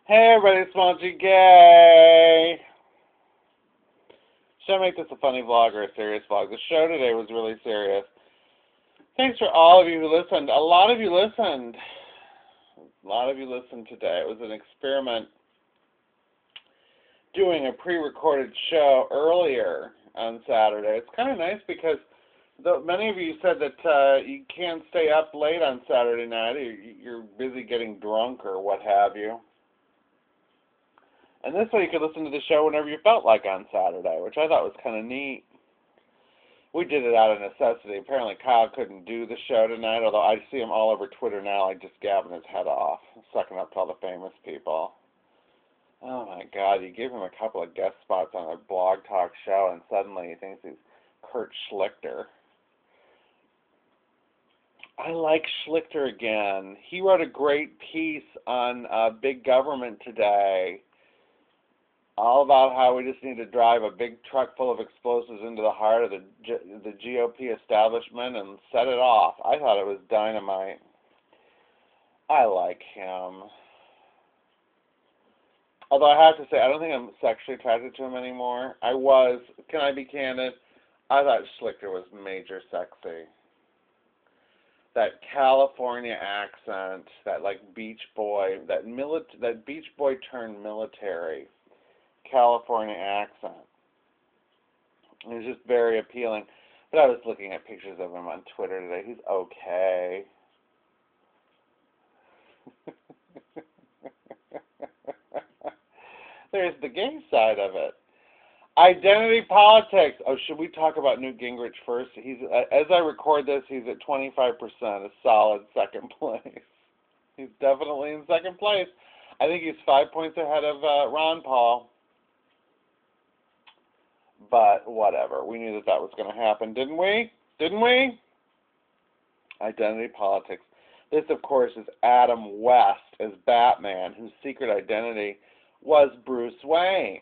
Hey everybody, it's Monty Gay. Should I make this a funny vlog or a serious vlog? The show today was really serious. Thanks for all of you who listened. A lot of you listened. A lot of you listened today. It was an experiment doing a pre-recorded show earlier on Saturday. It's kind of nice because many of you said that you can't stay up late on Saturday night, or you're busy getting drunk or what have you. And this way you could listen to the show whenever you felt like on Saturday, which I thought was kind of neat. We did it out of necessity. Apparently Kyle couldn't do the show tonight, although I see him all over Twitter now, like just gabbing his head off, sucking up to all the famous people. Oh my God, you give him a couple of guest spots on a blog talk show and suddenly he thinks he's Kurt Schlichter. I like Schlichter again. He wrote a great piece on big government today, all about how we just need to drive a big truck full of explosives into the heart of the GOP establishment and set it off. I thought it was dynamite. I like him. Although I have to say, I don't think I'm sexually attracted to him anymore. I was. Can I be candid? I thought Schlichter was major sexy. That California accent, that like Beach Boy, that Beach Boy turned military California accent. It was just very appealing. But I was looking at pictures of him on Twitter today. He's okay. There's the gay side of it. Identity politics. Oh, should we talk about Newt Gingrich first? He's, as I record this, he's at 25%, a solid second place. He's definitely in second place. I think he's 5 points ahead of Ron Paul. But whatever. We knew that was going to happen, didn't we? Didn't we? Identity politics. This, of course, is Adam West as Batman, whose secret identity was Bruce Wayne.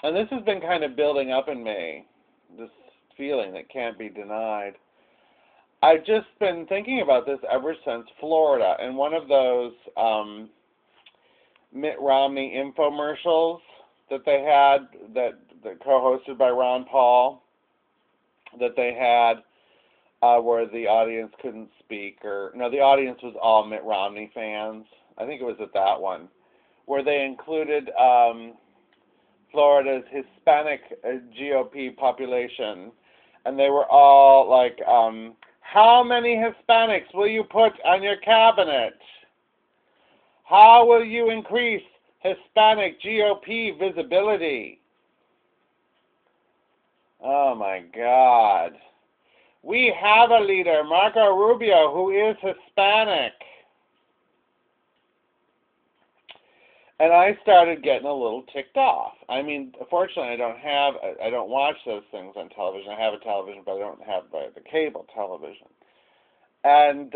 And this has been kind of building up in me, this feeling that can't be denied. I've just been thinking about this ever since Florida, and one of those Mitt Romney infomercials that they had, that co-hosted by Ron Paul, that they had where the audience couldn't speak, the audience was all Mitt Romney fans. I think it was at that one, where they included Florida's Hispanic GOP population, and they were all like, how many Hispanics will you put on your cabinet? How will you increase Hispanic GOP visibility? Oh my God. We have a leader, Marco Rubio, who is Hispanic. And I started getting a little ticked off. I mean, fortunately, I don't watch those things on television. I have a television, but I don't have the cable television. And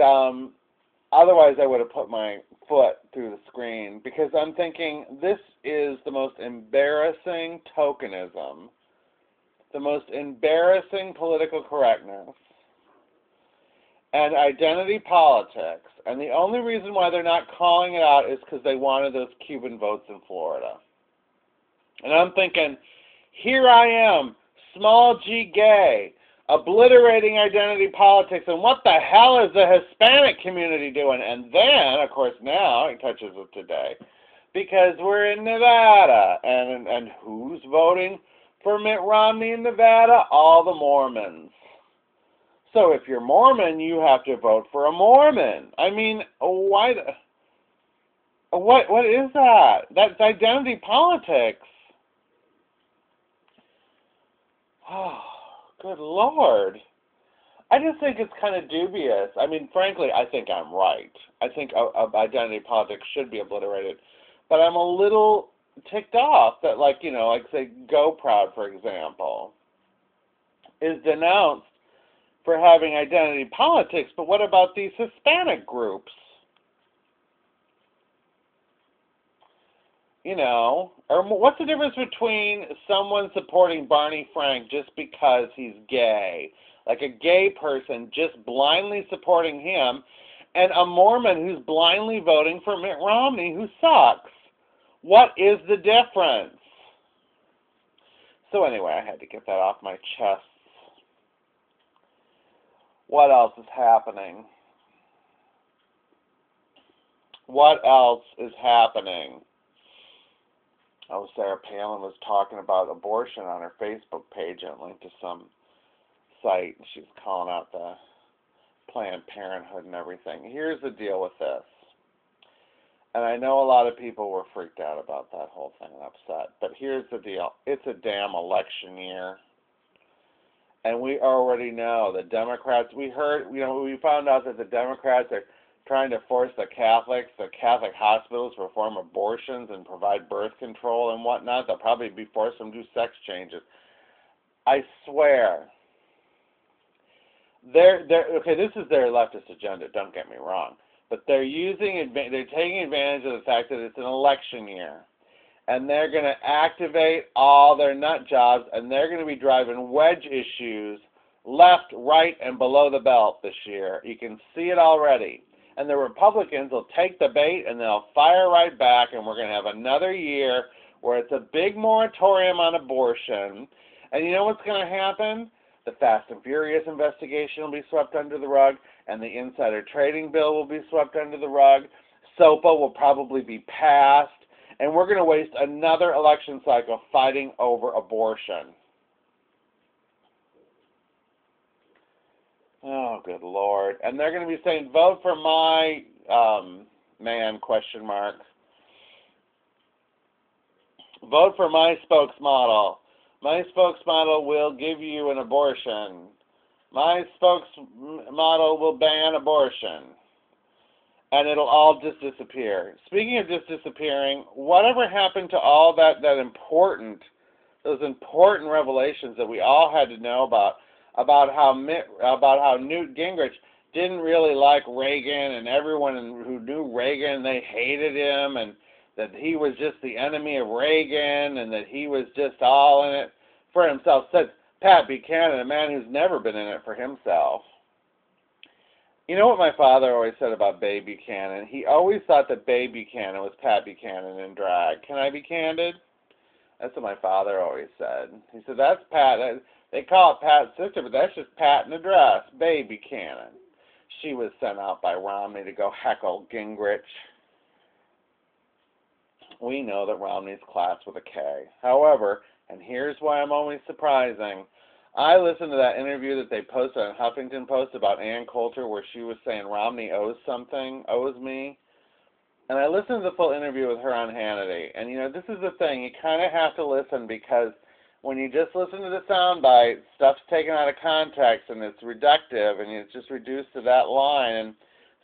otherwise, I would have put my foot through the screen, because I'm thinking this is the most embarrassing tokenism, the most embarrassing political correctness, and identity politics. And the only reason why they're not calling it out is because they wanted those Cuban votes in Florida. And I'm thinking, here I am, small g gay, obliterating identity politics, and what the hell is the Hispanic community doing? And then, of course, now it touches it today, because we're in Nevada, and who's voting for Mitt Romney in Nevada? All the Mormons. So if you're Mormon, you have to vote for a Mormon. I mean, why? What is that? That's identity politics. Oh, good Lord. I just think it's kind of dubious. I mean, frankly, I think I'm right. I think identity politics should be obliterated. But I'm a little ticked off that, like say Go Proud, for example, is denounced for having identity politics, but what about these Hispanic groups? Or what's the difference between someone supporting Barney Frank just because he's gay, like a gay person just blindly supporting him, and a Mormon who's blindly voting for Mitt Romney, who sucks. What is the difference? So anyway, I had to get that off my chest. What else is happening? What else is happening? Oh, Sarah Palin was talking about abortion on her Facebook page and linked to some site. She's calling out the Planned Parenthood and everything. Here's the deal with this. And I know a lot of people were freaked out about that whole thing and upset. But here's the deal. It's a damn election year. And we already know the Democrats, we found out that the Democrats are trying to force the Catholic hospitals to perform abortions and provide birth control and whatnot. They'll probably be forced to do sex changes. I swear. Okay, this is their leftist agenda, don't get me wrong. But they're taking advantage of the fact that it's an election year. And they're going to activate all their nut jobs, and they're going to be driving wedge issues left, right, and below the belt this year. You can see it already. And the Republicans will take the bait, and they'll fire right back, and we're going to have another year where it's a big moratorium on abortion. And you know what's going to happen? The Fast and Furious investigation will be swept under the rug, and the insider trading bill will be swept under the rug. SOPA will probably be passed. And we're going to waste another election cycle fighting over abortion. Oh, good Lord. And they're going to be saying, vote for my man, question mark. Vote for my spokesmodel. My spokesmodel will give you an abortion. My spokesmodel will ban abortion. And it'll all just disappear. Speaking of just disappearing, whatever happened to all those important revelations that we all had to know about how Newt Gingrich didn't really like Reagan, and everyone who knew Reagan, they hated him, and that he was just the enemy of Reagan, and that he was just all in it for himself. Said Pat Buchanan, a man who's never been in it for himself. You know what my father always said about Babe Buchanan? He always thought that Babe Buchanan was Pat Buchanan in drag. Can I be candid? That's what my father always said. He said, that's Pat. They call it Pat's sister, but that's just Pat in a dress. Babe Buchanan. She was sent out by Romney to go heckle Gingrich. We know that Romney's classed with a K. However, and here's why I'm always surprising, I listened to that interview that they posted on Huffington Post about Ann Coulter where she was saying Romney owes me. And I listened to the full interview with her on Hannity. And, you know, this is the thing. You kind of have to listen because when you just listen to the soundbite, stuff's taken out of context and it's reductive and it's just reduced to that line. And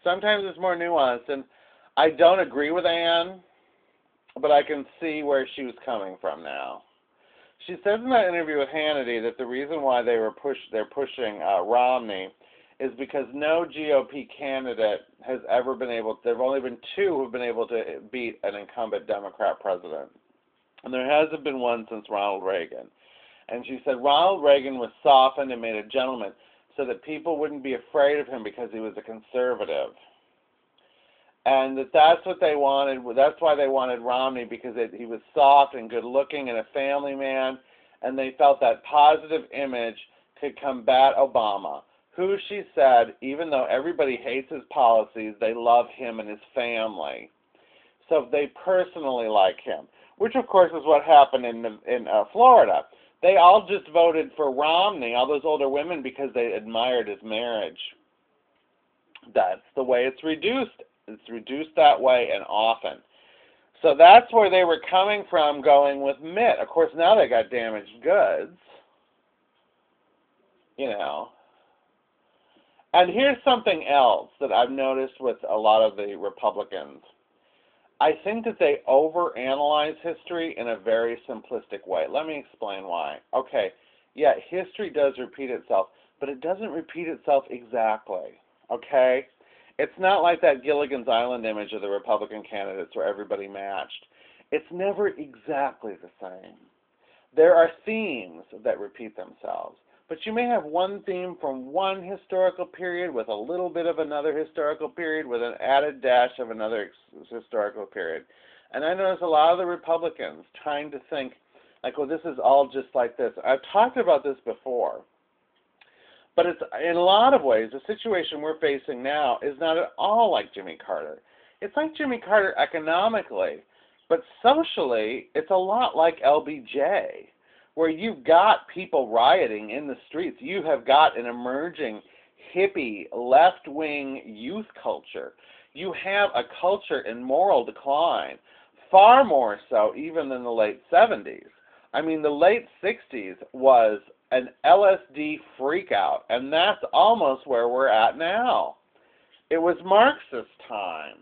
sometimes it's more nuanced. And I don't agree with Ann, but I can see where she was coming from now. She says in that interview with Hannity that the reason why they're pushing Romney is because no GOP candidate has ever been able to, there have only been two who have been able to beat an incumbent Democrat president. And there hasn't been one since Ronald Reagan. And she said Ronald Reagan was softened and made a gentleman so that people wouldn't be afraid of him because he was a conservative. And that's what they wanted. That's why they wanted Romney, because he was soft and good-looking and a family man, and they felt that positive image could combat Obama, who, she said, even though everybody hates his policies, they love him and his family. So they personally like him, which, of course, is what happened in Florida. They all just voted for Romney, all those older women, because they admired his marriage. That's the way it's reduced. It's reduced that way and often. So that's where they were coming from going with Mitt. Of course, now they got damaged goods. You know. And here's something else that I've noticed with a lot of the Republicans. I think that they overanalyze history in a very simplistic way. Let me explain why. Okay, yeah, history does repeat itself, but it doesn't repeat itself exactly. Okay? It's not like that Gilligan's Island image of the Republican candidates where everybody matched. It's never exactly the same. There are themes that repeat themselves, But you may have one theme from one historical period with a little bit of another historical period with an added dash of another historical period. And I notice a lot of the Republicans trying to think, like, well, this is all just like this. I've talked about this before. But it's, in a lot of ways, the situation we're facing now is not at all like Jimmy Carter. It's like Jimmy Carter economically, but socially, it's a lot like LBJ, where you've got people rioting in the streets. You have got an emerging hippie, left-wing youth culture. You have a culture in moral decline, far more so even than the late 70s. I mean, the late 60s was an LSD freakout, and that's almost where we're at now. It was Marxist time.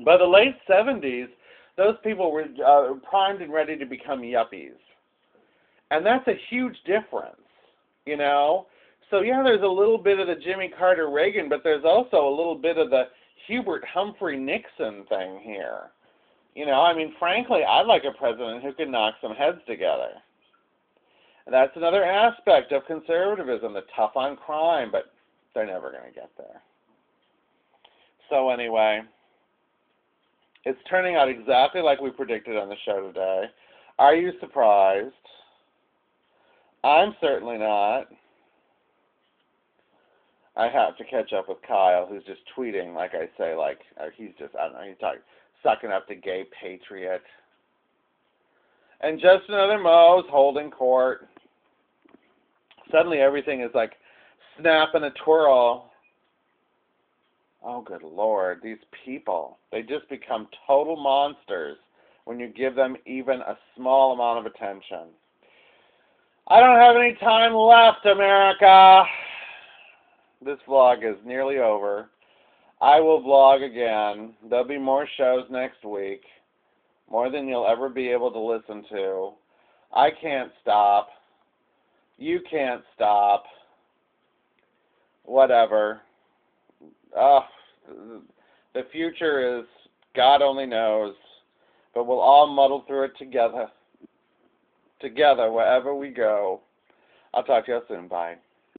By the late 70s, those people were primed and ready to become yuppies. And that's a huge difference, you know? So, yeah, there's a little bit of the Jimmy Carter-Reagan, but there's also a little bit of the Hubert Humphrey-Nixon thing here. You know, I mean, frankly, I'd like a president who can knock some heads together. And that's another aspect of conservatism, the tough on crime, but they're never going to get there. So anyway, it's turning out exactly like we predicted on the show today. Are you surprised? I'm certainly not. I have to catch up with Kyle, who's just tweeting, like I say, like he's just, I don't know, he's talking, sucking up to gay patriot. And just another Moe's holding court. Suddenly everything is like snap and a twirl. Oh, good Lord, these people, they just become total monsters when you give them even a small amount of attention. I don't have any time left, America. This vlog is nearly over. I will vlog again. There'll be more shows next week. More than you'll ever be able to listen to. I can't stop. You can't stop. Whatever. The future is, God only knows. But we'll all muddle through it together. Together, wherever we go. I'll talk to you soon. Bye.